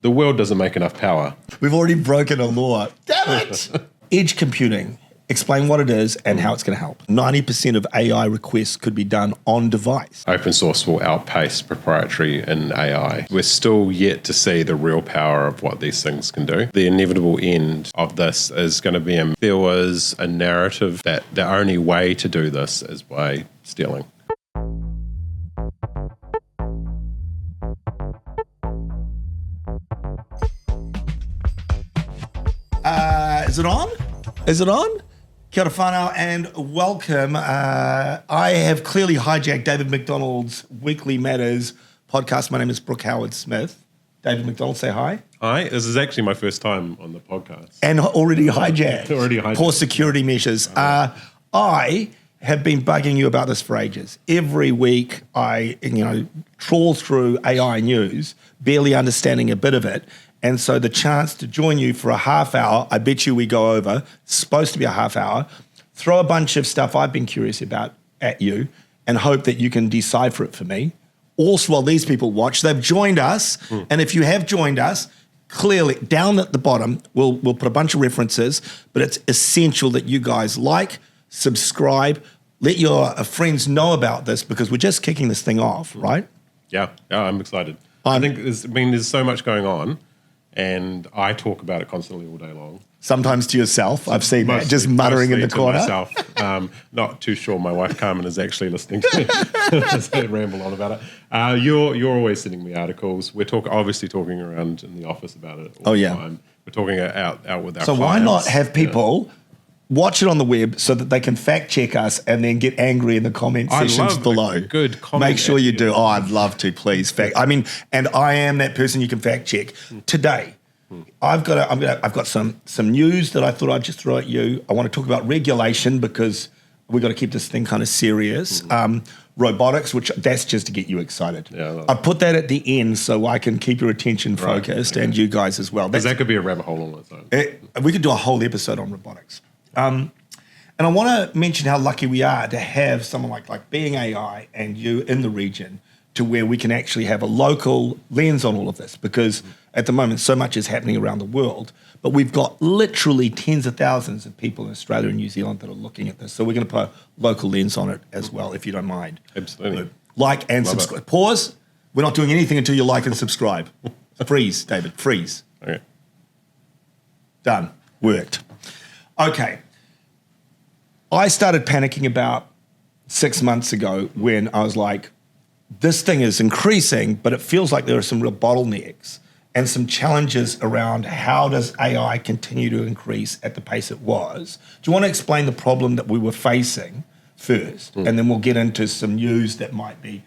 The world doesn't make enough power. We've already broken a law. Damn it! Edge computing. Explain what it is and how it's going to help. 90% of AI requests could be done on device. Open source will outpace proprietary in AI. We're still yet to see the real power of what these things can do. The inevitable end of this is going to be there was a narrative that the only way to do this is by stealing. Is it on? Is it on? Kia ora whanau and welcome. I have clearly hijacked David McDonald's Weekly Matters podcast. My name is Brooke Howard Smith. David McDonald, say hi. Hi, this is actually my first time on the podcast. And already hijacked. Already hijacked. Poor security measures. I have been bugging you about this for ages. Every week I trawl through AI news, barely understanding a bit of it. And so the chance to join you for a half hour, I bet you we go over, it's supposed to be a half hour, throw a bunch of stuff I've been curious about at you and hope that you can decipher it for me. Also, while these people watch, they've joined us. And if you have joined us, clearly down at the bottom, we'll put a bunch of references, but it's essential that you guys like, subscribe, let your friends know about this because we're just kicking this thing off, right? Yeah, I'm excited. I think there's so much going on. And I talk about it constantly all day long. Sometimes to yourself. I've seen that, just muttering in the corner. Myself. Not too sure my wife Carmen is actually listening to me ramble on about it. You're always sending me articles. We're obviously talking around in the office about it all the time. We're talking out with our clients. So why not have people watch it on the web so that they can fact check us and then get angry in the comment sections below. A good comment. Make sure you do. Oh, I'd love to, please. And I am that person you can fact check. Today, I've got some news that I thought I'd just throw at you. I want to talk about regulation because we've got to keep this thing kind of serious. Robotics, which that's just to get you excited. Yeah, I put that at the end so I can keep your attention focused and you guys as well. Because that could be a rabbit hole on its own. We could do a whole episode on robotics. And I want to mention how lucky we are to have someone like Being AI and you in the region to where we can actually have a local lens on all of this because at the moment so much is happening around the world, but we've got literally tens of thousands of people in Australia and New Zealand that are looking at this. So we're going to put a local lens on it as well, if you don't mind. Absolutely. Like and subscribe. Pause. We're not doing anything until you like and subscribe. Freeze, David. Freeze. Okay. Done. Worked. Okay. I started panicking about 6 months ago when I was like, this thing is increasing, but it feels like there are some real bottlenecks and some challenges around how does AI continue to increase at the pace it was. Do you want to explain the problem that we were facing first? And then we'll get into some news that might be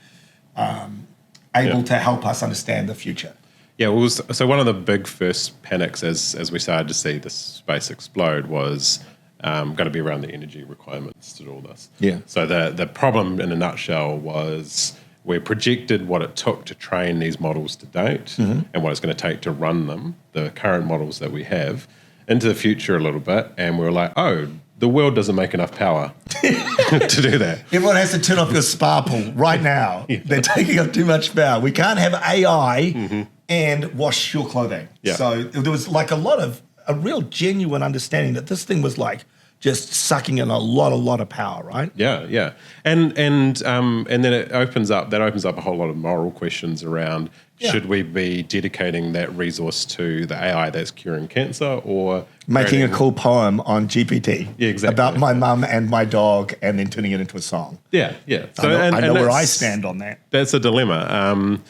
able to help us understand the future. Yeah, well, so one of the big first panics as we started to see this space explode was going to be around the energy requirements to do all this. Yeah. So the problem in a nutshell was we projected what it took to train these models to date and what it's going to take to run them, the current models that we have, into the future a little bit. And we were like, oh, the world doesn't make enough power to do that. Everyone has to turn off your sparkle right now. Yeah. They're taking up too much power. We can't have AI and wash your clothing. Yeah. So there was like a real genuine understanding that this thing was like just sucking in a lot of power, right? Yeah. And then it opens up a whole lot of moral questions around should we be dedicating that resource to the AI that's curing cancer or making a cool poem on GPT about my mum and my dog and then turning it into a song. Yeah. So I know where I stand on that. That's a dilemma.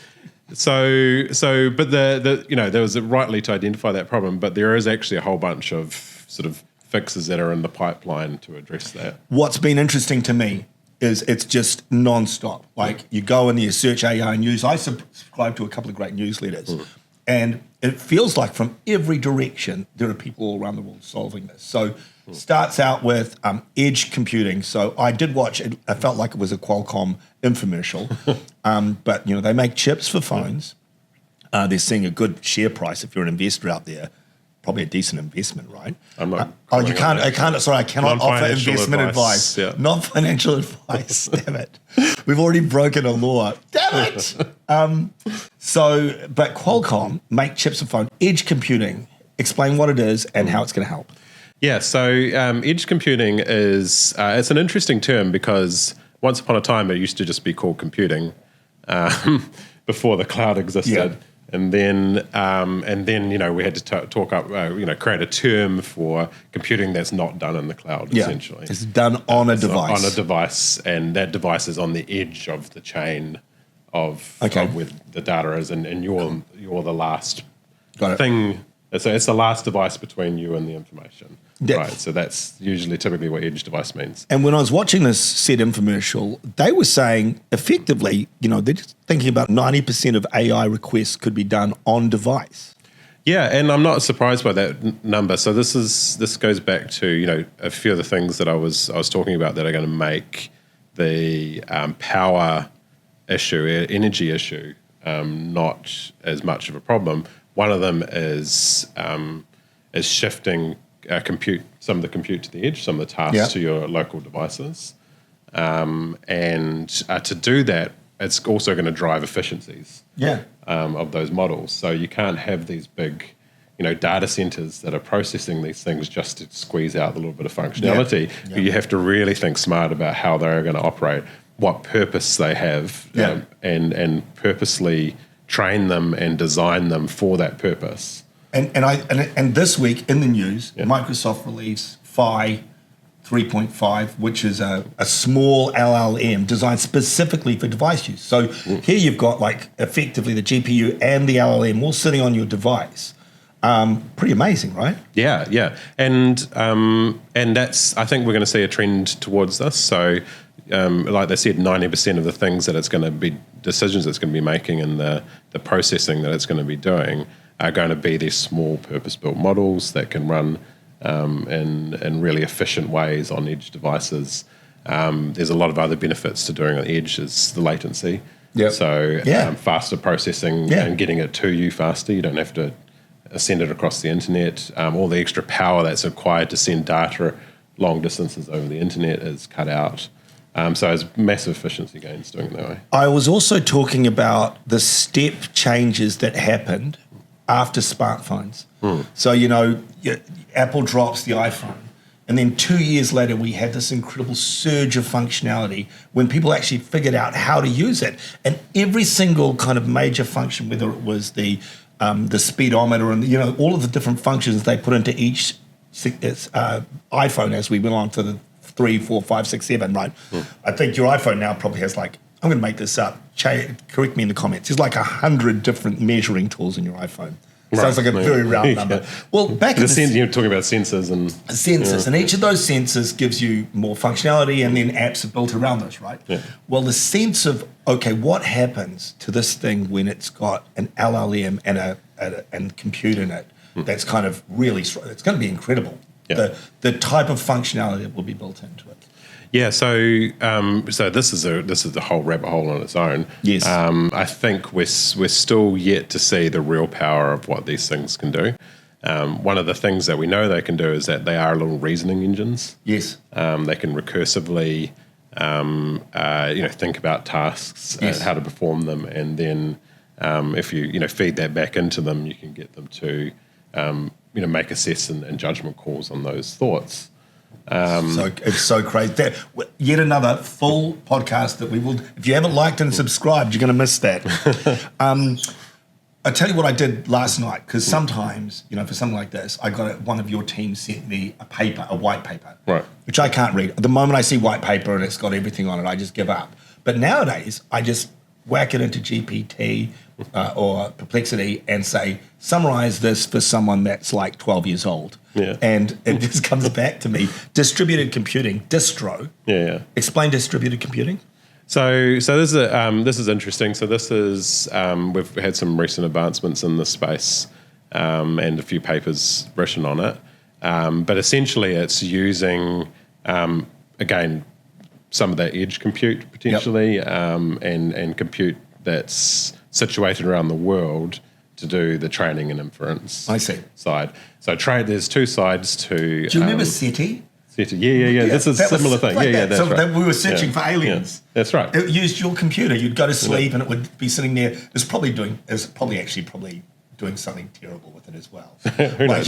But there was a rightly to identify that problem, but there is actually a whole bunch of sort of fixes that are in the pipeline to address that. What's been interesting to me is it's just nonstop. Like you go and you search AI news. I subscribe to a couple of great newsletters, and it feels like from every direction there are people all around the world solving this. So starts out with edge computing. So I did watch it. I felt like it was a Qualcomm infomercial, but they make chips for phones. They're seeing a good share price if you're an investor out there. probably a decent investment, right? I'm not. You can't. I can't. Sorry, I cannot offer Non-financial investment advice. Yeah. Non-financial advice. Damn it. We've already broken a law. Damn it. But Qualcomm make chips for phone. Edge computing. Explain what it is and how it's going to help. Yeah. So edge computing is it's an interesting term because once upon a time it used to just be called computing before the cloud existed. Yeah. And then we had to talk up, create a term for computing that's not done in the cloud, essentially. It's done on a device. On a device, and that device is on the edge of the chain of where the data is, and you're the last thing. It's the last device between you and the information. Yeah. Right, so that's typically what edge device means. And when I was watching this said infomercial, they were saying effectively, they're just thinking about 90% of AI requests could be done on device. Yeah, and I'm not surprised by that number. So this goes back to a few of the things that I was talking about that are going to make the power issue, energy issue, not as much of a problem. One of them is shifting some of the compute to the edge, some of the tasks to your local devices, and to do that, it's also going to drive efficiencies of those models. So you can't have these big, data centers that are processing these things just to squeeze out a little bit of functionality. Yeah. You have to really think smart about how they're going to operate, what purpose they have, and purposely train them and design them for that purpose. And this week in the news, Microsoft released Phi 3.5, which is a small LLM designed specifically for device use. So here you've got effectively the GPU and the LLM all sitting on your device. Pretty amazing, right? Yeah, and that's, I think we're going to see a trend towards this. So, like they said, 90% of the things that it's going to be decisions it's going to be making and the processing that it's going to be doing are going to be these small purpose-built models that can run in really efficient ways on edge devices. There's a lot of other benefits to doing on the edge is the latency. Yep. So faster processing and getting it to you faster. You don't have to send it across the internet. All the extra power that's required to send data long distances over the internet is cut out. So there's massive efficiency gains doing it that way. I was also talking about the step changes that happened after smartphones. So, Apple drops the iPhone, and then 2 years later, we had this incredible surge of functionality when people actually figured out how to use it. And every single kind of major function, whether it was the speedometer and, all of the different functions they put into each iPhone as we went on to the 3, 4, 5, 6, 7, right? I think your iPhone now probably has I'm going to make this up. Correct me in the comments. There's 100 different measuring tools in your iPhone. Sounds like a very round number. Well, back in you're talking about sensors and each of those sensors gives you more functionality, and then apps are built around those, right? Yeah. Well, the sense of what happens to this thing when it's got an LLM and compute in it, that's kind of really it's going to be incredible. Yeah. The type of functionality that will be built into it. Yeah, so this is the whole rabbit hole on its own. Yes, I think we're still yet to see the real power of what these things can do. One of the things that we know they can do is that they are little reasoning engines. Yes, they can recursively, think about tasks and how to perform them, and then if you feed that back into them, you can get them to make assess and judgment calls on those thoughts. So it's so crazy. Yet another full podcast that we will. If you haven't liked and subscribed, you're going to miss that. I tell you what I did last night, because sometimes, for something like this, one of your team sent me a white paper, right, which I can't read. The moment I see white paper and it's got everything on it, I just give up. But nowadays, I just whack it into GPT or Perplexity and say, summarize this for someone that's 12 years old. Yeah. And it just comes back to me. Distributed computing, distro. Yeah. Explain distributed computing. So this is interesting. So this is we've had some recent advancements in this space and a few papers written on it. But essentially, it's using again some of that edge compute potentially and compute that's situated around the world to do the training and inference I see. side. So there's two sides to. Do you remember SETI? SETI? Yeah. This is a similar thing. Like That's so right. we were searching for aliens. Yeah, that's right. It used your computer. You'd go to sleep and it would be sitting there. It was probably doing something terrible with it as well. Who knows?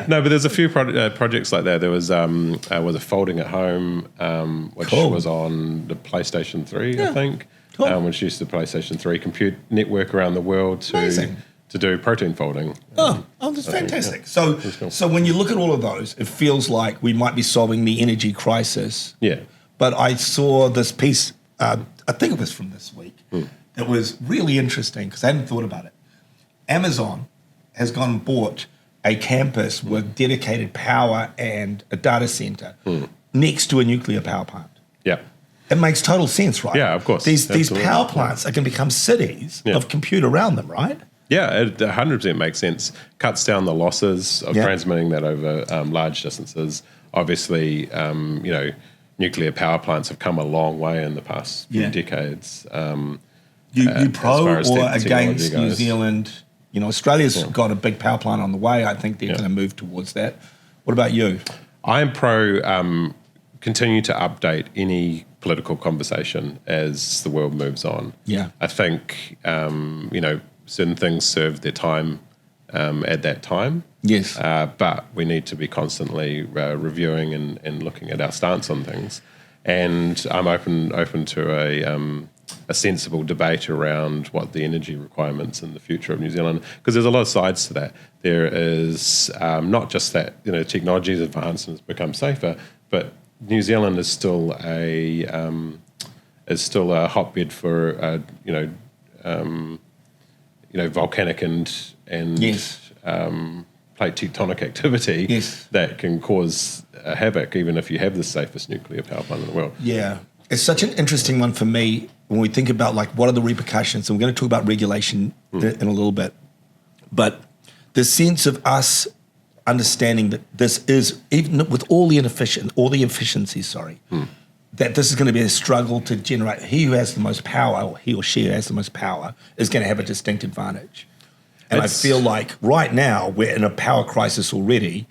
No, but there's a few projects like that. There was a Folding at Home, which Cool. was on the PlayStation 3, Yeah. I think, Cool. which used the PlayStation 3 compute network around the world Amazing. to do protein folding. That's fantastic. So, cool. so when you look at all of those, it feels like we might be solving the energy crisis. Yeah. But I saw this piece, I think it was from this week, that was really interesting because I hadn't thought about it. Amazon has gone and bought a campus with dedicated power and a data center next to a nuclear power plant. Yeah. It makes total sense, right? Yeah, of course. These Absolutely. power plants are going to become cities Yeah. of compute around them, right? Yeah, it 100% makes sense. Cuts down the losses of Yeah. transmitting that over large distances. Obviously, nuclear power plants have come a long way in the past few Yeah. decades. You as pro far as or technology against New goes. Zealand? You know, Australia's got a big power plant on the way. I think they're going to move towards that. What about you? I am pro continue to update any political conversation as the world moves on. Yeah. I think, certain things serve their time at that time. Yes. But we need to be constantly reviewing and looking at our stance on things. And I'm open to a sensible debate around what the energy requirements in the future of New Zealand, because there's a lot of sides to that. There is not just that technology has advanced and has become safer, but New Zealand is still a hotbed for volcanic and Yes. plate tectonic activity Yes. that can cause havoc, even if you have the safest nuclear power plant in the world. Yeah. It's such an interesting one for me when we think about like what are the repercussions. And we're going to talk about regulation in a little bit. But the sense of us understanding that this is, even with all the efficiencies, that this is going to be a struggle to generate. He who has the most power, or he or she who has the most power, is going to have a distinct advantage. And I feel like right now we're in a power crisis already.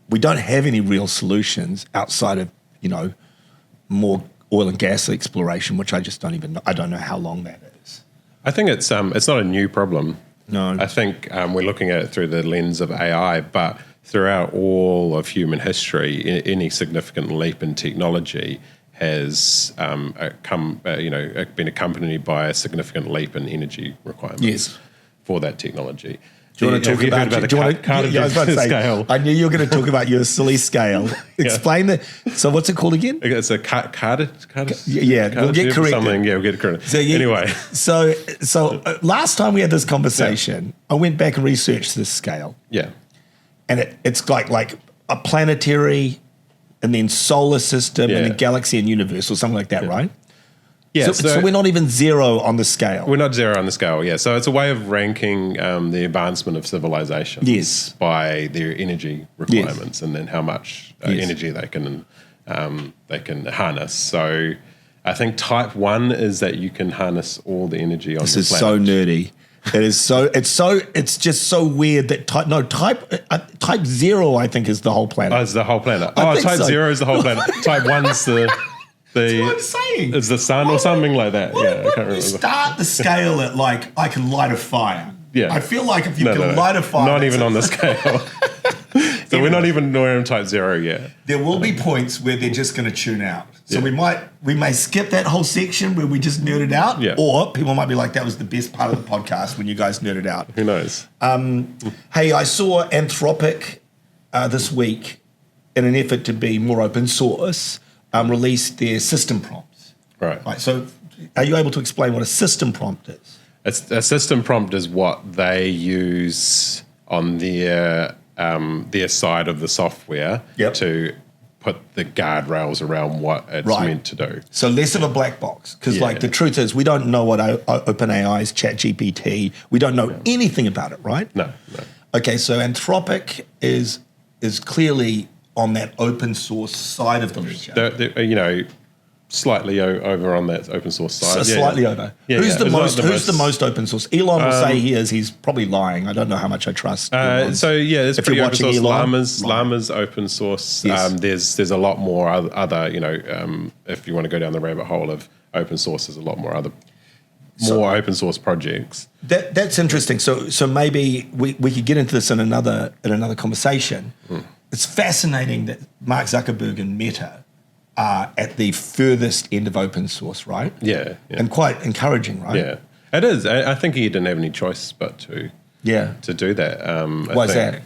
We don't have any real solutions outside of, more oil and gas exploration, which I just don't even know. I don't know how long that is. I think it's not a new problem. No. I think we're looking at it through the lens of AI, but throughout all of human history, any significant leap in technology has been accompanied by a significant leap in energy requirements for that technology. Do you want to talk about the scale? I knew you were going to talk about your silly scale. Explain so what's it called again? It's a Carter. We'll get corrected. Something. Yeah, we'll get corrected. Anyway. So last time we had this conversation, I went back and researched this scale. Yeah. And it's like a planetary and then solar system and then galaxy and universe or something like that, right? Yeah, so we're not even zero on the scale. We're not zero on the scale, yeah. So it's a way of ranking the advancement of civilization by their energy requirements and then how much energy they can harness. So I think type 1 is that you can harness all the energy on the planet. This is so nerdy. It's just so weird that type 0 I think is the whole planet. Oh, it's the whole planet. Type 0 is the whole planet. Type 1's That's what I'm saying. It's the sun or something like that. I can't remember. Start the scale at like I can light a fire. Yeah. I feel like if you can light a fire, not even on the scale. So we're not even in type 0 yet. There will be points where they're just going to tune out. So we may skip that whole section where we just nerded out, or people might be like, that was the best part of the podcast when you guys nerded out. Who knows? Hey, I saw Anthropic this week in an effort to be more open source. Released their system prompts. Right. So are you able to explain what a system prompt is? A system prompt is what they use on their side of the software to put the guardrails around what it's meant to do. So less of a black box. Because the truth is we don't know what OpenAI's ChatGPT, we don't know anything about it, right? No. Okay, so Anthropic is clearly on that open source side of the ledger. slightly over on that open source side. Slightly over. Who's the most open source? Elon will say he's probably lying. I don't know how much I trust. So yeah, it's pretty open source. Elon, Llama's open source. Yes. There's a lot more other if you want to go down the rabbit hole of open source, there's a lot more open source projects. That's interesting. So maybe we could get into this in another conversation. It's fascinating that Mark Zuckerberg and Meta are at the furthest end of open source, right? Yeah. And quite encouraging, right? Yeah, it is. I think he didn't have any choice but to do that. Why is that?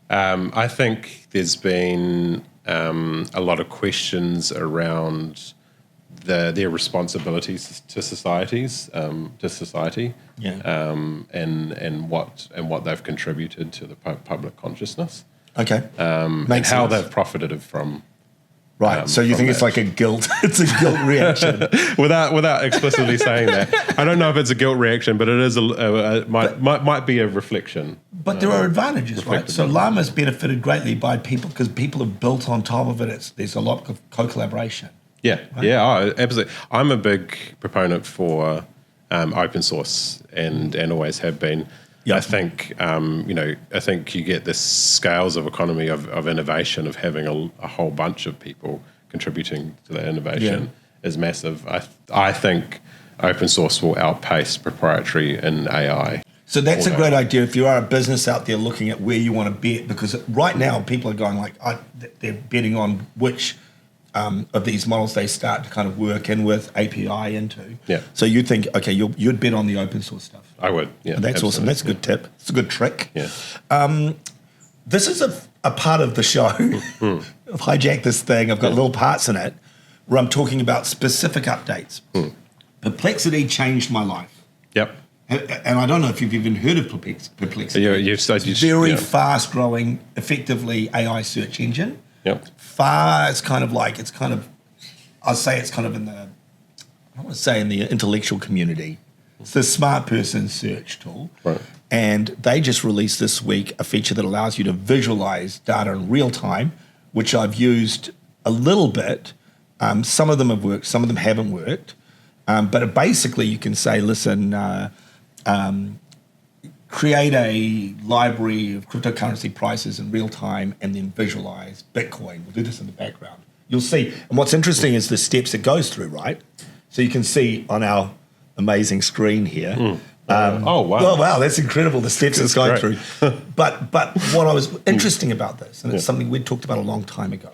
I think there's been a lot of questions around their responsibilities to society, and what they've contributed to the public consciousness. Okay, and how they've profited from. Right, so you think it's like a guilt? It's a guilt reaction. without explicitly saying that, I don't know if it's a guilt reaction, but it is might be a reflection. But there are advantages, right? So Llama's benefited greatly by people because people have built on top of it. There's a lot of co-collaboration. Yeah, right? Yeah, absolutely. I'm a big proponent for open source and always have been. Yep. I think I think you get this scales of economy of innovation of having a whole bunch of people contributing to that innovation is massive. I think open source will outpace proprietary in AI. So that's a great idea if you are a business out there looking at where you want to bet, because right now people are going they're betting on which of these models they start to kind of work in with API into. Yeah. So you think, okay, you'd bet on the open source stuff. I would. Yeah. And that's awesome. That's a good tip. It's a good trick. Yeah. This is a part of the show. I've hijacked this thing. I've got little parts in it where I'm talking about specific updates. Perplexity changed my life. Yep. And I don't know if you've even heard of Perplexity. Very fast-growing, effectively AI search engine. Yep. It's kind of I'll say it's kind of in the intellectual community. It's the smart person search tool. Right. And they just released this week a feature that allows you to visualize data in real time, which I've used a little bit. Some of them have worked, some of them haven't worked. But basically you can say, listen, create a library of cryptocurrency prices in real time and then visualize Bitcoin. We'll do this in the background. You'll see. And what's interesting is the steps it goes through, right? So you can see on our amazing screen here. Oh, wow. Oh, wow, that's incredible, the steps it's going through. But what I was interesting about this, and it's something we talked about a long time ago,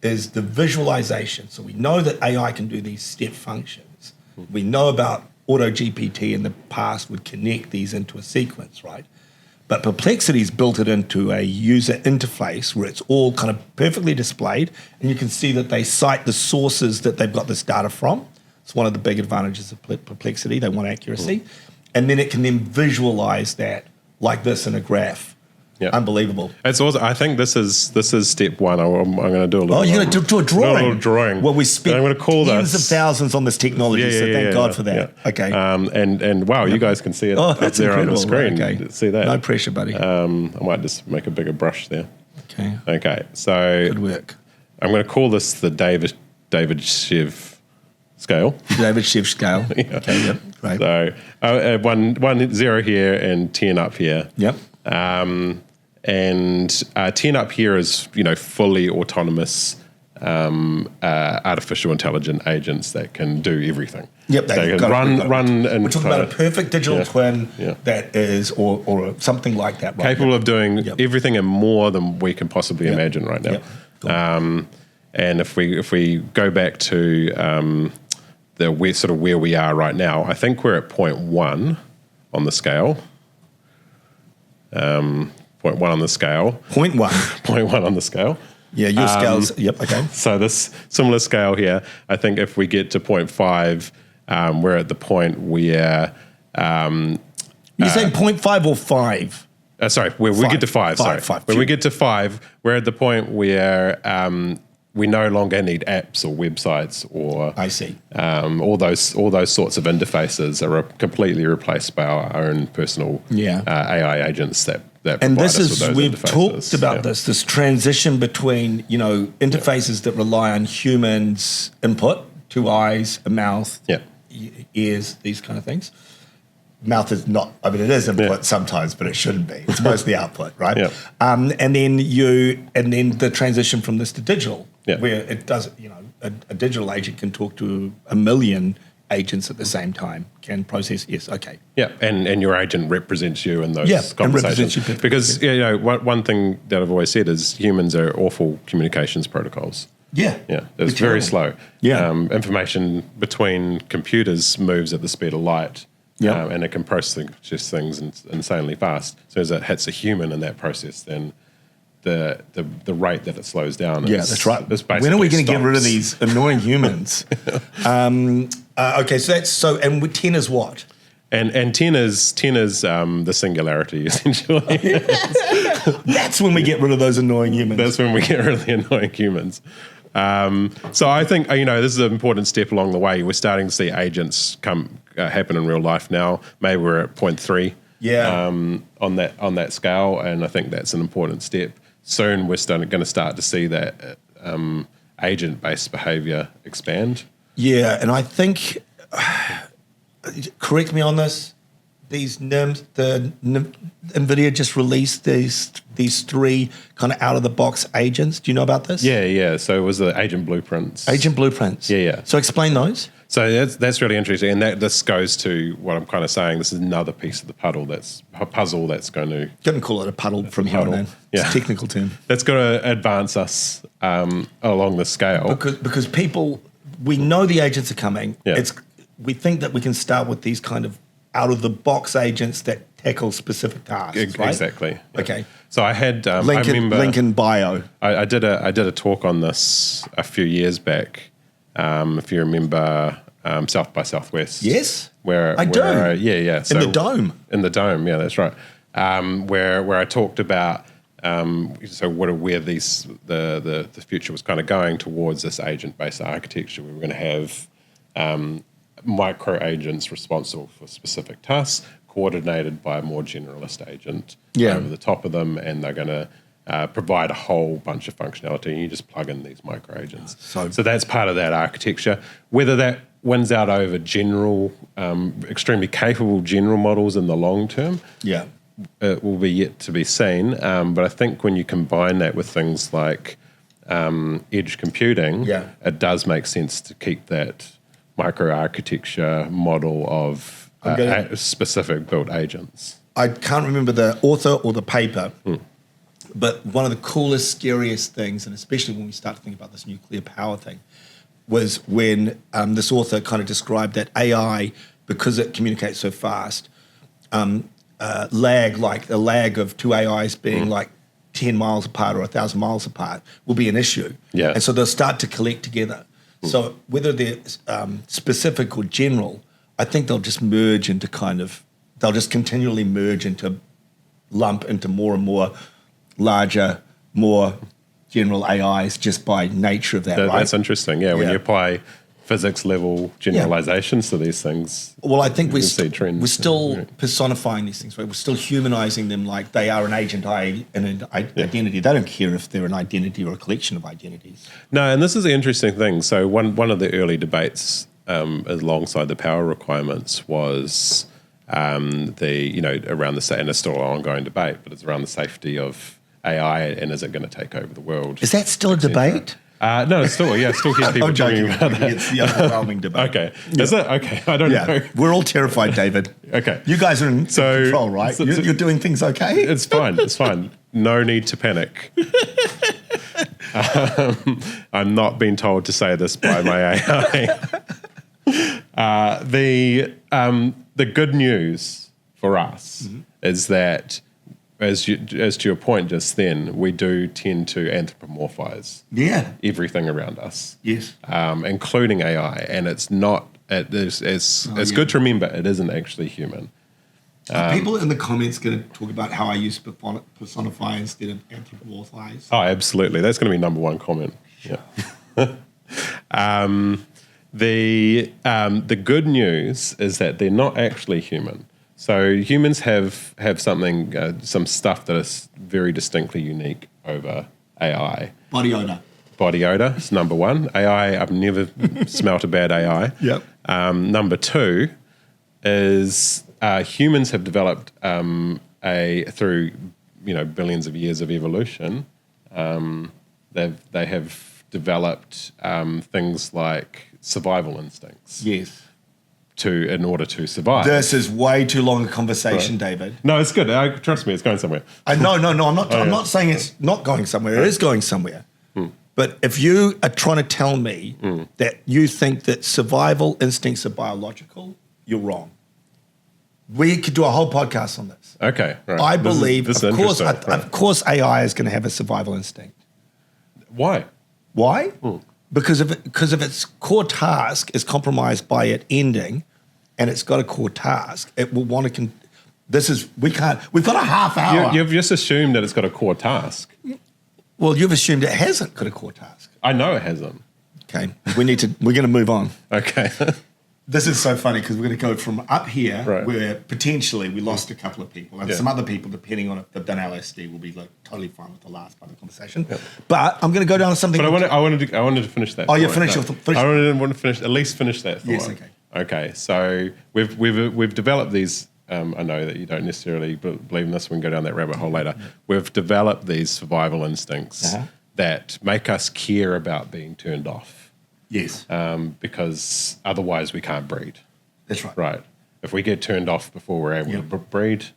is the visualization. So we know that AI can do these step functions. We know about AutoGPT in the past would connect these into a sequence, right? But Perplexity's built it into a user interface where it's all kind of perfectly displayed, and you can see that they cite the sources that they've got this data from. It's one of the big advantages of Perplexity. They want accuracy. And then it can then visualize that like this in a graph. Yeah. Unbelievable. It's awesome. I think this is step one. I'm going to do a little. Oh, you're going to do a drawing. A little drawing. Well, we spent tens of thousands on this technology, so thank God for that. Yeah. Okay. And wow, you guys can see it up there on the screen. Okay. See that? No pressure, buddy. I might just make a bigger brush there. Okay. Okay. So good work. I'm going to call this the David Shev scale. David Shev scale. Yeah. Okay. Yep. Great. So 1 0 here and 10 up here. Yep. And 10 up here is, fully autonomous artificial intelligent agents that can do everything. Yep, they can run. And we're talking about a perfect digital twin that is, or something like that. Right? Capable of doing everything and more than we can possibly imagine right now. Yep. Cool. And if we go back to where we are right now, I think we're at 0.1 on the scale. 0.1 on the scale. 0.1. 0.1 on the scale. Yeah, your scales. Yep, okay. So this similar scale here, I think if we get to 0.5, we're at the point where... You're saying 0.5 or 5? Sorry, we get to 5. When we get to 5, we're at the point where we no longer need apps or websites or... I see. All those sorts of interfaces are completely replaced by our own personal AI agents that and this is, we've talked about this transition between, interfaces that rely on humans' input 2 eyes, a mouth, Yeah. ears, these kind of things. Mouth is not, I mean, it is input sometimes, but it shouldn't be. It's mostly output, right? Yeah. And then the transition from this to digital, where it does, a digital agent can talk to 1 million agents at the same time, can process, yes, okay. Yeah, and your agent represents you in those and conversations. represents you perfectly. Because one thing that I've always said is humans are awful communications protocols. Yeah. Yeah, it's very slow. Yeah. Information between computers moves at the speed of light. Yeah. And it can process things insanely fast. So as it hits a human in that process, then the rate that it slows down is, that's right. is When are we going to get rid of stops. these annoying humans? Okay, so and with 10 is what? And 10 is the singularity, essentially. That's when we get rid of those annoying humans. That's when we get really annoying humans. So I think, this is an important step along the way. We're starting to see agents happen in real life now. Maybe we're at 0.3 on that scale, and I think that's an important step. Soon we're going to start to see that agent-based behavior expand. Yeah, and I think, correct me on this, these NIMs, NVIDIA just released these 3 kind of out-of-the-box agents. Do you know about this? Yeah. So it was the agent blueprints. Agent blueprints. Yeah. So explain those. So that's really interesting, and this goes to what I'm kind of saying. This is another piece of the puzzle that's going to... Couldn't call it a puddle from here on in. It's a technical term. That's going to advance us along the scale. Because people, we know the agents are coming. Yeah. We think that we can start with these kind of out-of-the-box agents that tackle specific tasks, right? Exactly. Okay. So I had link in bio. I did a talk on this a few years back. If you remember South by Southwest. Yes, where I do. Yeah. So, in the dome. In the dome, yeah, that's right. Where I talked about where the future was kind of going towards this agent-based architecture. We were going to have micro agents responsible for specific tasks, coordinated by a more generalist agent over the top of them, and they're going to provide a whole bunch of functionality, and you just plug in these micro agents. So that's part of that architecture. Whether that wins out over general, extremely capable general models in the long term, it will be yet to be seen. But I think when you combine that with things like edge computing, it does make sense to keep that microarchitecture model of specific built agents. I can't remember the author or the paper, but one of the coolest, scariest things, and especially when we start to think about this nuclear power thing, was when this author kind of described that AI, because it communicates so fast, like the lag of 2 AIs being like 10 miles apart or 1,000 miles apart will be an issue. Yeah. And so they'll start to collect together. So whether they're specific or general, I think they'll just merge into they'll just continually merge into, lump into more and more larger, more general AIs just by nature of that, right? That's interesting, when you apply physics level generalizations to these things. Well, I think we're trends. still personifying these things, right? We're still humanizing them like they are an agent and an identity. They don't care if they're an identity or a collection of identities. No, and this is the interesting thing. So one of the early debates alongside the power requirements was around the, and it's still an ongoing debate, but it's around the safety of AI and is it going to take over the world? Is that still a debate? No, it's still hear people talking about that. It's the overwhelming debate. Okay. Is it? Okay. I don't know. We're all terrified, David. Okay. You guys are in control, right? You're doing things okay? It's fine. It's fine. No need to panic. I'm not being told to say this by my AI. The good news for us is that, as to your point just then, we do tend to anthropomorphize everything around us, including AI, and it's not. It's good to remember it isn't actually human. Are people in the comments going to talk about how I use personify instead of anthropomorphize? Oh, absolutely. That's going to be number one comment. Yeah. The good news is that they're not actually human. So humans have something, some stuff that is very distinctly unique over AI. Body odor. body odor. It's number one. AI, I've never smelt a bad AI. Yep. Number two is humans have developed through billions of years of evolution. They have developed things like survival instincts. Yes. In order to survive. This is way too long a conversation, David. No, it's good. Trust me, it's going somewhere. No. I'm not saying it's not going somewhere. It is going somewhere. But if you are trying to tell me that you think that survival instincts are biological, you're wrong. We could do a whole podcast on this. Okay, right. I believe, this is of course, interesting. Right. of course, AI is going to have a survival instinct. Why? Why? Because if its core task is compromised by it ending, and it's got a core task, it will want to. We've got a half hour. You've just assumed that it's got a core task. Well, you've assumed it hasn't got a core task. I know it hasn't. Okay, we're going to move on. Okay. This is so funny because we're going to go from up here, right, where potentially we lost a couple of people, and some other people, depending on if they've done LSD, will be like totally fine with the last part of the conversation. Yep. But I'm going to go down to something. But I wanted to finish that. Oh, yeah, finish. I want to finish that thought. Yes, okay. Okay, so we've developed these. I know that you don't necessarily believe in this. We can go down that rabbit hole later. We've developed these survival instincts that make us care about being turned off. Yes. Because otherwise we can't breed. That's right. Right. If we get turned off before we're able to breed,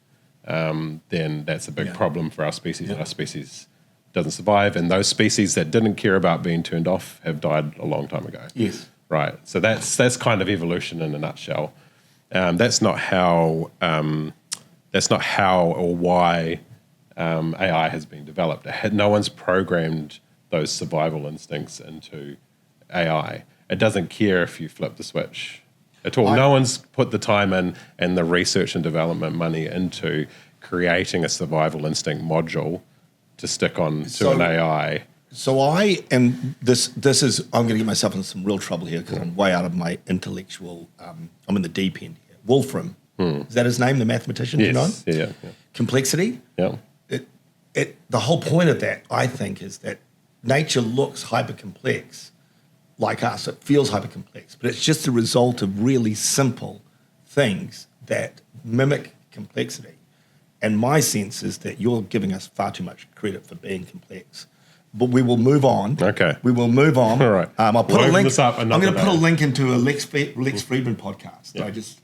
then that's a big problem for our species, and our species doesn't survive. And those species that didn't care about being turned off have died a long time ago. Yes. Right. So that's kind of evolution in a nutshell. That's not how or why AI has been developed. No one's programmed those survival instincts into AI. It doesn't care if you flip the switch at all. No one's put the time in and the research and development money into creating a survival instinct module to stick on to an AI. So I am this is I'm going to get myself in some real trouble here because I'm way out of my intellectual. I'm in the deep end here. Wolfram, is that his name? The mathematician, yes. you know? Yeah. Complexity. Yeah. The whole point of that, I think, is that nature looks hypercomplex, like us. It feels hypercomplex, but it's just a result of really simple things that mimic complexity. And my sense is that you're giving us far too much credit for being complex. But we will move on. Okay. We will move on. All right. I'll put a link. I'm going to put a day. link into a Lex Friedman podcast. Yeah. I just.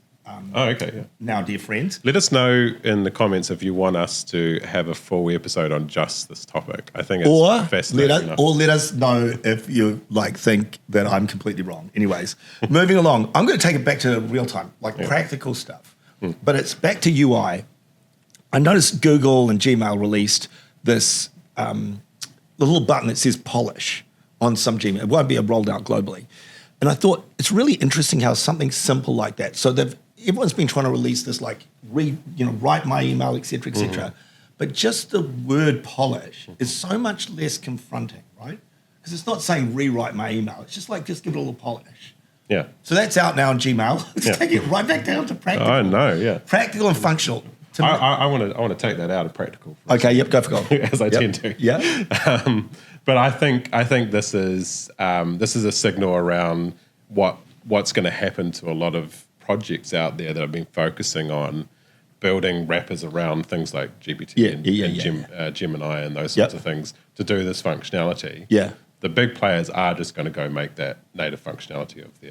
Okay. Yeah. Now, dear friends. Let us know in the comments if you want us to have a full episode on just this topic. I think it's fascinating. Let us know if you think that I'm completely wrong. Anyways, moving along. I'm going to take it back to real time, practical stuff. But it's back to UI. I noticed Google and Gmail released this. The little button that says polish on some Gmail. It won't be rolled out globally. And I thought it's really interesting how something simple like that. So everyone's been trying to release this write my email, et cetera, et cetera. But just the word polish is so much less confronting, right? Because it's not saying rewrite my email. It's just give it a little polish. Yeah. So that's out now on Gmail. Let's take it right back down to practical. I know, yeah. Practical and functional. I want to take that out of practical. Okay, yep, go for gold. As I tend to. Yeah. But I think this is a signal around what's going to happen to a lot of projects out there that have been focusing on building wrappers around things like GPT and Gemini and those sorts of things to do this functionality. Yeah. The big players are just going to go make that native functionality of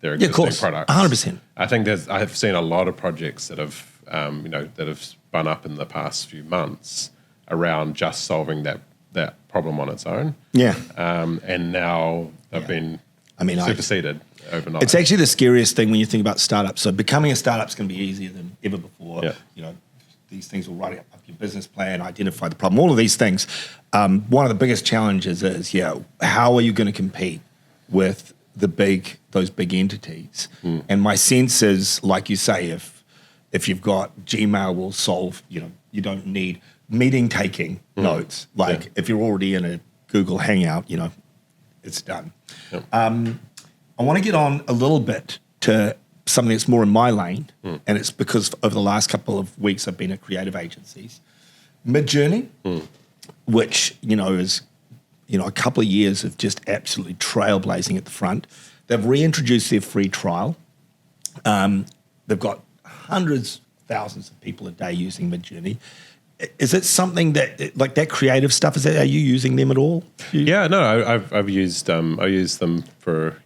their existing products. 100%. I think I've seen a lot of projects that have that have spun up in the past few months around just solving that problem on its own. Yeah. And now they've been superseded overnight. It's actually the scariest thing when you think about startups. So becoming a startup is going to be easier than ever before. Yeah. These things will write up your business plan, identify the problem, all of these things. One of the biggest challenges is, how are you going to compete with those big entities? And my sense is, like you say, if you've got Gmail will solve, you don't need meeting taking notes. If you're already in a Google Hangout, it's done. Yep. I want to get on a little bit to something that's more in my lane, and it's because over the last couple of weeks I've been at creative agencies. Midjourney, which, is a couple of years of just absolutely trailblazing at the front. They've reintroduced their free trial. They've got hundreds, thousands of people a day using Midjourney. Is it something that, like that creative stuff, are you using them at all? Yeah, no, I've used I use them for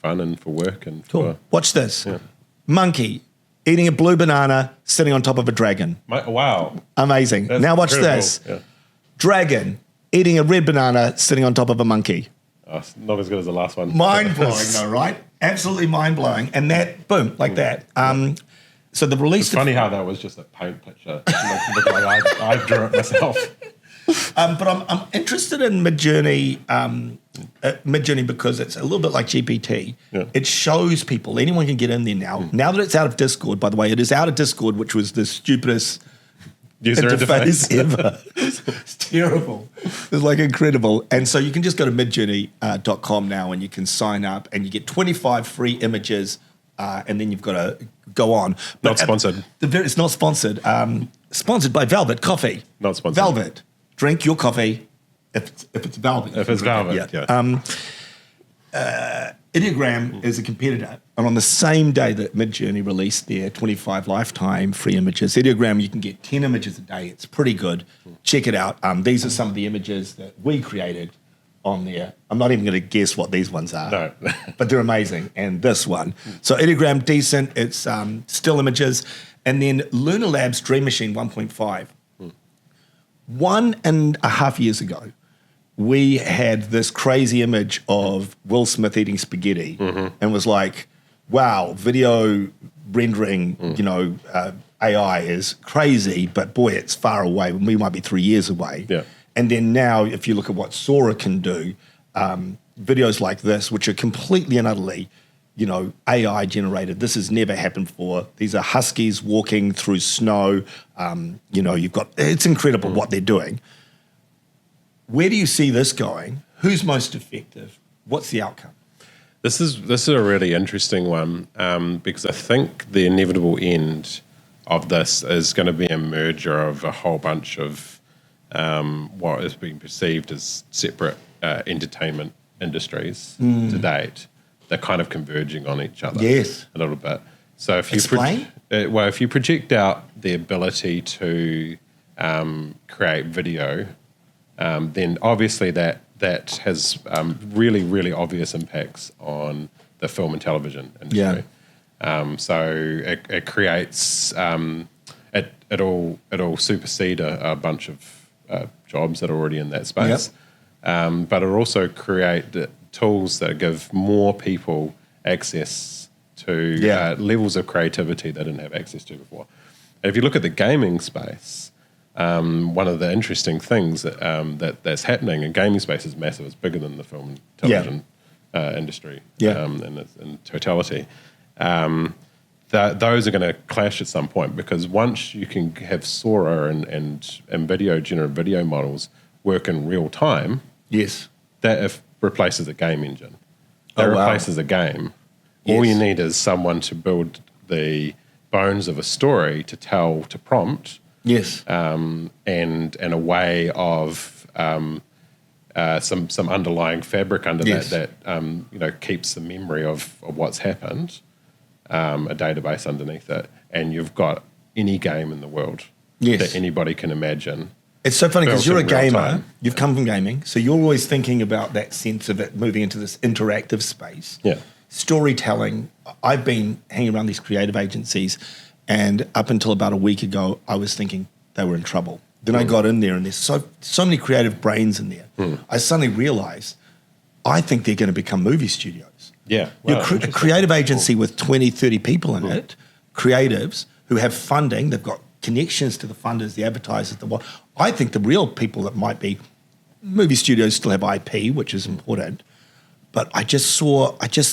fun and for work and cool. Watch this. Yeah. Monkey eating a blue banana sitting on top of a dragon. Wow. Amazing. That's now watch incredible. this. Yeah. Dragon eating a red banana sitting on top of a monkey. Oh, it's not as good as the last one. Mind-blowing though, right? Absolutely mind-blowing. And that, boom, like that. So the release... It's funny how that was just a paint picture. The way I drew it myself. But I'm interested in Midjourney, Midjourney because it's a little bit like GPT. Yeah. It shows people, anyone can get in there now. Now that it's out of Discord, by the way, it is out of Discord, which was the stupidest user interface ever. It's terrible. It's like incredible. And so you can just go to midjourney.com now and you can sign up and you get 25 free images and then you've got to go on. But not sponsored. It's not sponsored. Sponsored by Velvet Coffee. Not sponsored. Velvet. Drink your coffee if it's Velvet. If it's Velvet, yeah. Ideogram is a competitor. And on the same day that Midjourney released their 25 lifetime free images, Ideogram, you can get 10 images a day. It's pretty good. Check it out. These are some of the images that we created on there. I'm not even going to guess what these ones are. No. But they're amazing. And this one. So Ideogram, decent. It's still images. And then Lunar Labs Dream Machine 1.5. 1.5 years ago, we had this crazy image of Will Smith eating spaghetti and was like, wow, video rendering, AI is crazy, but boy, it's far away. We might be 3 years away. Yeah. And then now, if you look at what Sora can do, videos like this, which are completely and utterly, AI generated. This has never happened before. These are huskies walking through snow. It's incredible what they're doing. Where do you see this going? Who's most effective? What's the outcome? This is a really interesting one because I think the inevitable end of this is going to be a merger of a whole bunch of what is being perceived as separate entertainment industries to date. They're kind of converging on each other a little bit. So if you explain, if you project out the ability to create video, then obviously that has really, really obvious impacts on the film and television industry. Yeah. So it creates it'll supersede a bunch of jobs that are already in that space. Yep. But it'll also create tools that give more people access to levels of creativity they didn't have access to before. And if you look at the gaming space, one of the interesting things that's happening in gaming space is massive. It's bigger than the film and television industry in totality. Those are going to clash at some point because once you can have Sora and generative video models work in real time, that replaces a game engine. That replaces a game. All you need is someone to build the bones of a story to tell, to prompt. And a way of some underlying fabric under that keeps the memory of what's happened, a database underneath it, and you've got any game in the world that anybody can imagine. It's so funny because you're a gamer. You've come from gaming, so you're always thinking about that sense of it moving into this interactive space. Storytelling. I've been hanging around these creative agencies, and up until about a week ago, I was thinking they were in trouble. Then I got in there, and there's so many creative brains in there. I suddenly realized I think they're going to become movie studios. A creative agency with 20, 30 people in it, creatives who have funding, they've got connections to the funders, the advertisers, I think the real people that might be movie studios still have IP, which is important. But I just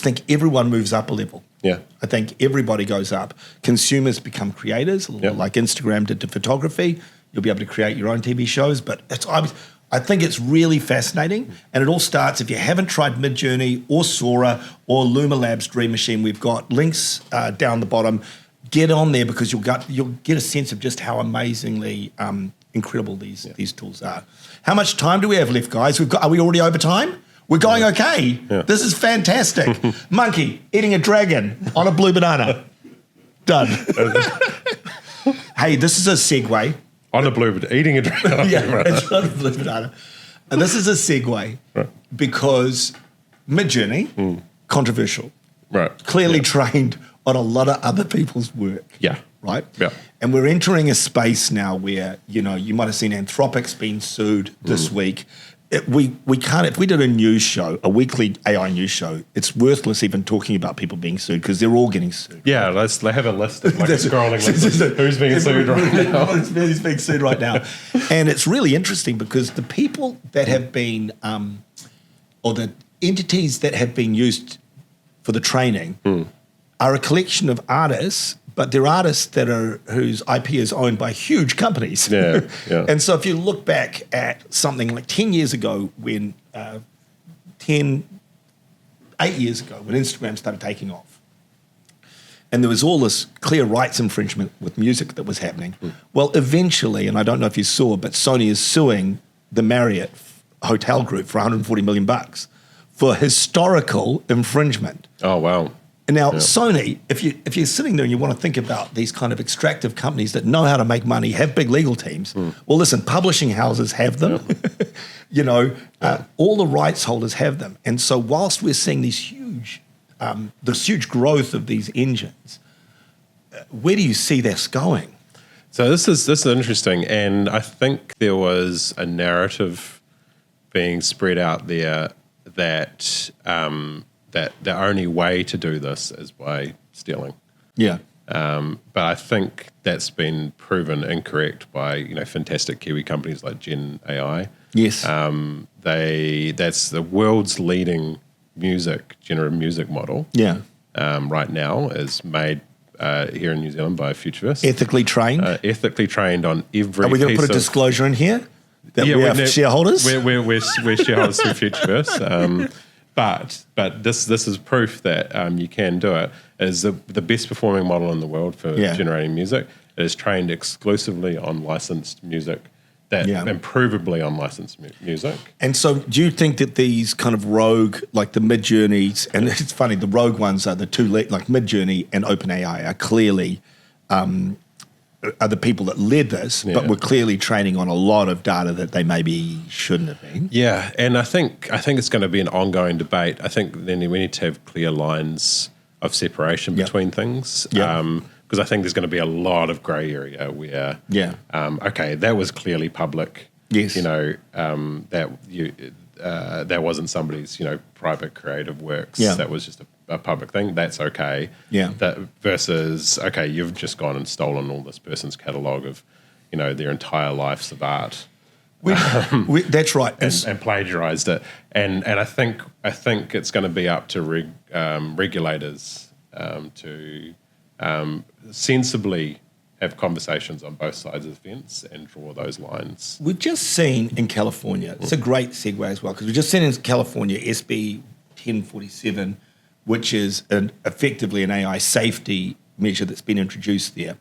think everyone moves up a level. I think everybody goes up. Consumers become creators, a little bit like Instagram did to photography. You'll be able to create your own TV shows. But I think it's really fascinating. And it all starts, if you haven't tried Midjourney or Sora or Lunar Labs Dream Machine, we've got links down the bottom. Get on there because you'll get a sense of just how amazingly incredible these tools are. How much time do we have left, guys? Are we already over time? We're going okay. Yeah. This is fantastic. Monkey eating a dragon on a blue banana. Done. Hey, this is a segue. On a blue, eating a dragon. Yeah, it's on a blue banana. And this is a segue because Midjourney, controversial. Right. Clearly trained on a lot of other people's work. Yeah. Right? Yeah. And we're entering a space now where, you might have seen Anthropic's been sued this week. We can't, if we did a news show, a weekly AI news show, it's worthless even talking about people being sued because they're all getting sued. Yeah, they have a list, like a scrolling list of who's being sued right now. Who's being sued right now. And it's really interesting because the people that have been, or the entities that have been used for the training are a collection of artists, but they're artists whose IP is owned by huge companies. Yeah, yeah. And so if you look back at something like 10 years ago when, 8 years ago when Instagram started taking off, and there was all this clear rights infringement with music that was happening. Well, eventually, and I don't know if you saw, but Sony is suing the Marriott Hotel Group for $140 million for historical infringement. Oh, wow. And now, Sony, if you're sitting there and you want to think about these kind of extractive companies that know how to make money, have big legal teams, well, listen, publishing houses have them. All the rights holders have them. And so whilst we're seeing this huge growth of these engines, where do you see this going? So this is interesting, and I think there was a narrative being spread out there that that the only way to do this is by stealing. Yeah. But I think that's been proven incorrect by fantastic Kiwi companies like Gen AI. Yes. That's the world's leading generative music model. Yeah. Right now is made here in New Zealand by Futureverse. Ethically trained. Ethically trained on every. Are we going to put a disclosure in here that we are shareholders? We're shareholders through Futureverse. But this is proof that you can do it. It is the best performing model in the world for generating music. It is trained exclusively on licensed music, improvably on licensed music. And so do you think that these kind of rogue, like the Midjourneys, and it's funny, the rogue ones are the two, like Midjourney and OpenAI are clearly are the people that led this, but were clearly training on a lot of data that they maybe shouldn't have been. Yeah, and I think it's going to be an ongoing debate. I think then we need to have clear lines of separation between things. Because I think there's going to be a lot of grey area where, okay, that was clearly public. Yes. That wasn't somebody's, private creative works. Yeah. That was just a public thing. That's okay. Yeah. That versus, okay, you've just gone and stolen all this person's catalogue of, their entire lives of art. That's right. And plagiarised it. And I think it's going to be up to regulators to sensibly have conversations on both sides of the fence and draw those lines. We've just seen in California, it's a great segue as well, because we've just seen in California SB 1047, which is effectively an AI safety measure that's been introduced there.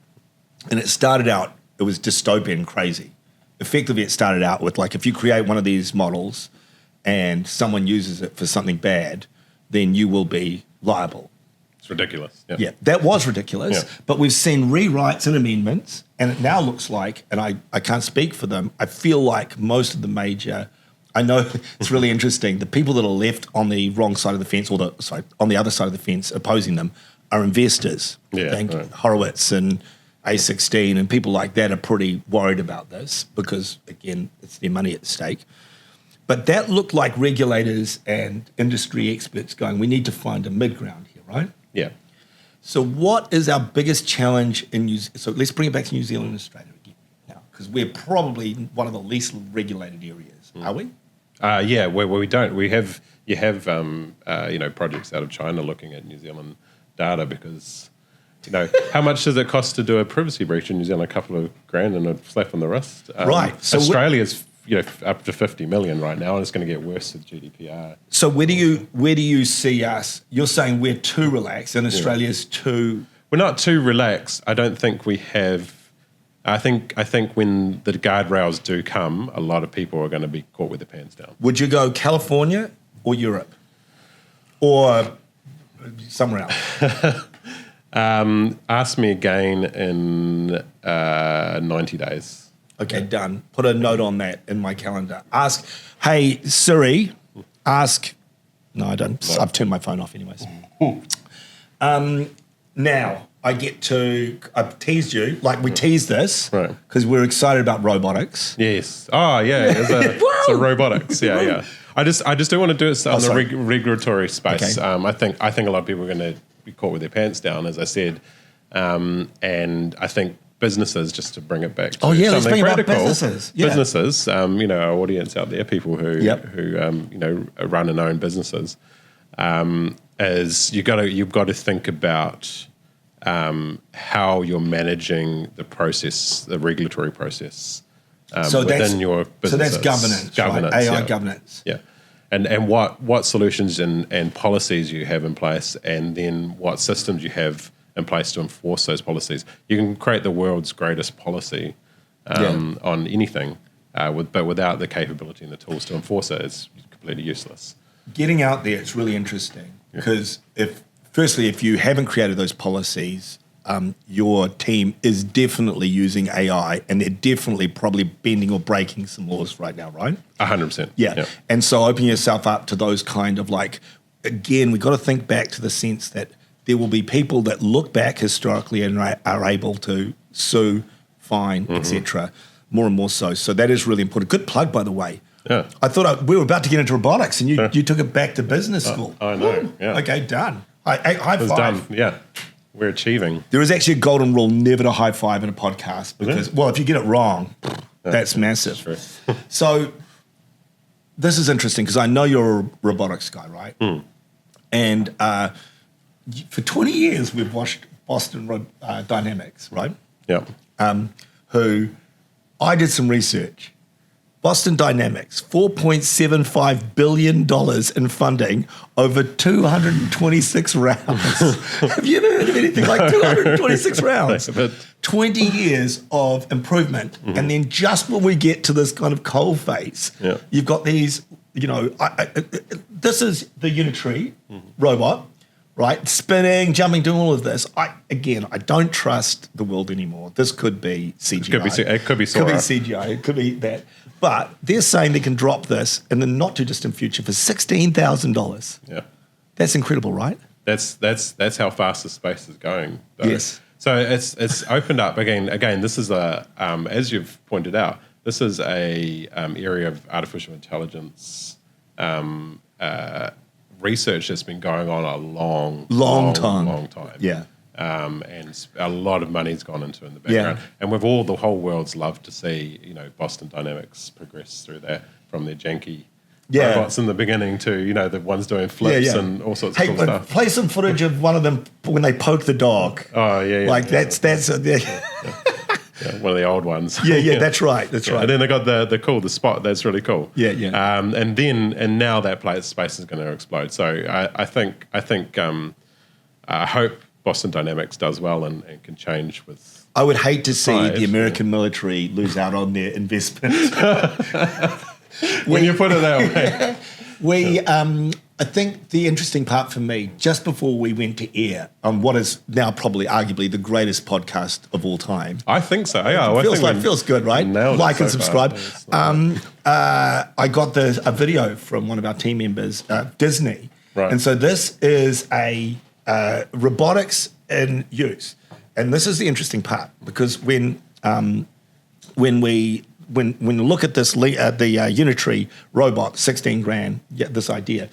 And it started out, it was dystopian crazy. Effectively, it started out with, like, if you create one of these models and someone uses it for something bad, then you will be liable. It's ridiculous. Yeah, that was ridiculous. Yeah. But we've seen rewrites and amendments, and it now looks like, and I can't speak for them, I feel like most of the major, I know it's really interesting, the people that are left on the wrong side of the fence, on the other side of the fence opposing them, are investors. Yeah, Think right. Horowitz and A16 and people like that are pretty worried about this because, again, it's their money at stake. But that looked like regulators and industry experts going, we need to find a mid-ground here, right? Yeah. So what is our biggest challenge in so let's bring it back to New Zealand and Australia again now, because we're probably one of the least regulated areas, are we? Yeah, where we don't. You have projects out of China looking at New Zealand data because, how much does it cost to do a privacy breach in New Zealand? A couple of grand and a slap on the wrist. Right. So Australia's up to 50 million right now, and it's going to get worse with GDPR. So where do you see us? You're saying we're too relaxed, and Australia's too. We're not too relaxed. I don't think we have I think when the guardrails do come, a lot of people are going to be caught with their pants down. Would you go California or Europe? Or somewhere else? Ask me again in 90 days. Okay, done. Put a note on that in my calendar. Ask, hey, Siri, ask... No, I don't. No. I've turned my phone off anyways. Now, I get to... I've teased you, like we teased this, because we're excited about robotics. Yes. Oh, yeah. It's a robotics. Yeah. I just don't want to do it on the regulatory space. Okay. I think a lot of people are going to be caught with their pants down, as I said. And I think businesses, just to bring it back to let's something bring critical, about businesses. Yeah. Businesses, our audience out there, people who run and own businesses, is you've got to think about how you're managing the process, the regulatory process within your business. So that's governance, right? AI governance. Yeah. And what solutions and policies you have in place, and then what systems you have in place to enforce those policies. You can create the world's greatest policy on anything, but without the capability and the tools to enforce it, it's completely useless. Getting out there, it's really interesting because if you haven't created those policies, your team is definitely using AI, and they're definitely probably bending or breaking some laws right now, right? 100%. Yeah. And so opening yourself up to those kind of again, we've got to think back to the sense that there will be people that look back historically and are able to sue, fine, etc. More and more so. So that is really important. Good plug, by the way. Yeah. I thought we were about to get into robotics, and you took it back to business school. I know. Yeah. Okay, done. High five. Done. Yeah. We're achieving. There is actually a golden rule never to high five in a podcast because, if you get it wrong, that's massive. That's true. So this is interesting because I know you're a robotics guy, right? And for 20 years, we've watched Boston Dynamics, right? Yeah. Who I did some research. Boston Dynamics, $4.75 billion in funding over 226 rounds. Have you ever heard of anything like 226 rounds? 20 years of improvement. And then just when we get to this kind of cold phase, you've got these, this is the Unitree robot, right? Spinning, jumping, doing all of this. I don't trust the world anymore. This could be CGI. It could be Sora. Could be CGI. It could be that. But they're saying they can drop this in the not too distant future for $16,000. Yeah, that's incredible, right? That's how fast the space is going. Though. Yes. So it's opened up again. This is as you've pointed out, this is a area of artificial intelligence research that's been going on a long time. Yeah. And a lot of money's gone into it in the background. And the whole world's loved to see, Boston Dynamics progress through that from their janky robots in the beginning to, the ones doing flips and all sorts of cool stuff. Play some footage of one of them when they poke the dog. Oh, yeah. That's one of the old ones. Yeah, that's right. That's right. And then they got the spot. That's really cool. Yeah. And now that space is going to explode. So I hope Boston Dynamics does well and can change with. I would hate to see the American military lose out on their investment. When you put it that way. I think the interesting part for me, just before we went to air on what is now probably arguably the greatest podcast of all time. I think so. Yeah, feels good, right? Like and subscribe. I got a video from one of our team members, Disney, right. And so this is a robotics in use, and this is the interesting part because when we look at this the Unitree robot, $16,000, this idea.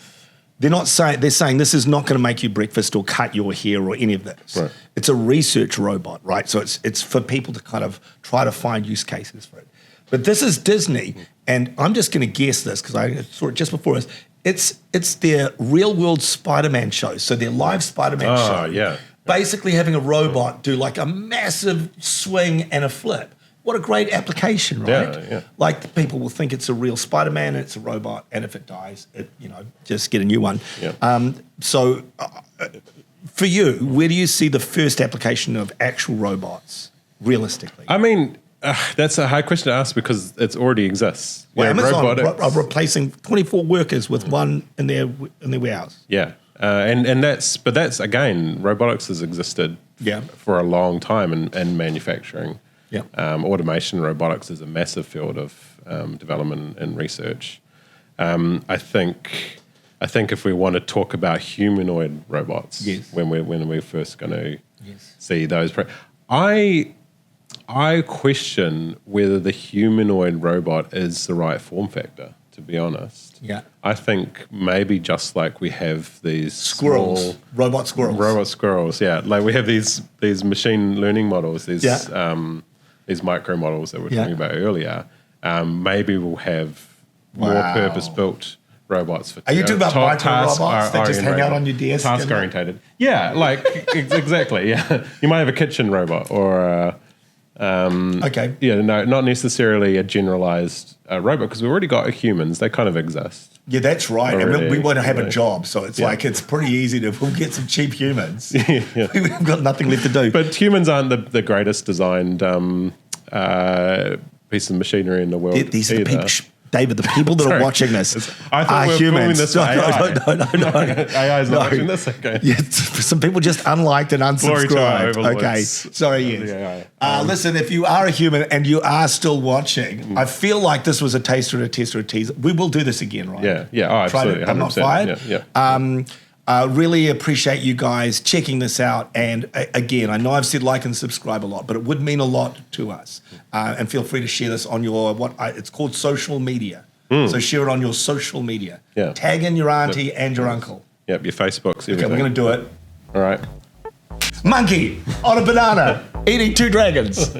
They're saying this is not going to make you breakfast or cut your hair or any of this. Right. It's a research robot, right? So it's for people to kind of try to find use cases for it. But this is Disney, and I'm just going to guess this because I saw it just before us. It's their real world Spider-Man show. So their live Spider-Man show. Yeah. Basically having a robot do like a massive swing and a flip. What a great application, right? Yeah. Like people will think it's a real Spider-Man and it's a robot, and if it dies, just get a new one. Yeah. So for you, where do you see the first application of actual robots realistically? I mean, That's a hard question to ask because it already exists. Well, Amazon robotics. are replacing 24 workers with one in their warehouse. Yeah, and that's again, robotics has existed for a long time in manufacturing. Yeah, automation robotics is a massive field of development and research. I think if we want to talk about humanoid robots, when we're first going to see those, I question whether the humanoid robot is the right form factor, to be honest. Yeah. I think maybe just like we have these squirrels, robot squirrels, yeah. Like we have these machine learning models, these micro models that we were talking about earlier. Maybe we'll have more purpose-built robots for. Are you talking about micro robots that just hang out on your desk? Task orientated. Yeah, like exactly. Yeah, you might have a kitchen robot or. Yeah, no, not necessarily a generalized robot because we've already got humans. They kind of exist. Yeah, that's right. Already, and we want to have a job, so it's like it's pretty easy to we'll get some cheap humans. We've got nothing left to do. But humans aren't the greatest designed piece of machinery in the world. These are the people. David, the people that are watching this I thought are we were humans. This AI. No. AI is not watching this. Okay. Yeah, some people just unliked and unsubscribed. Okay, sorry. Yes. Listen, if you are a human and you are still watching, I feel like this was a taster and a tester and a teaser. We will do this again, right? Yeah. Oh, absolutely. I'm not fired. Yeah. Really appreciate you guys checking this out. And again, I know I've said like and subscribe a lot, but it would mean a lot to us. And feel free to share this on your it's called social media. So share it on your social media. Yeah. Tag in your auntie and your uncle. Yep, your Facebooks, everything. Okay, we're going to do it. All right. Monkey on a banana eating two dragons.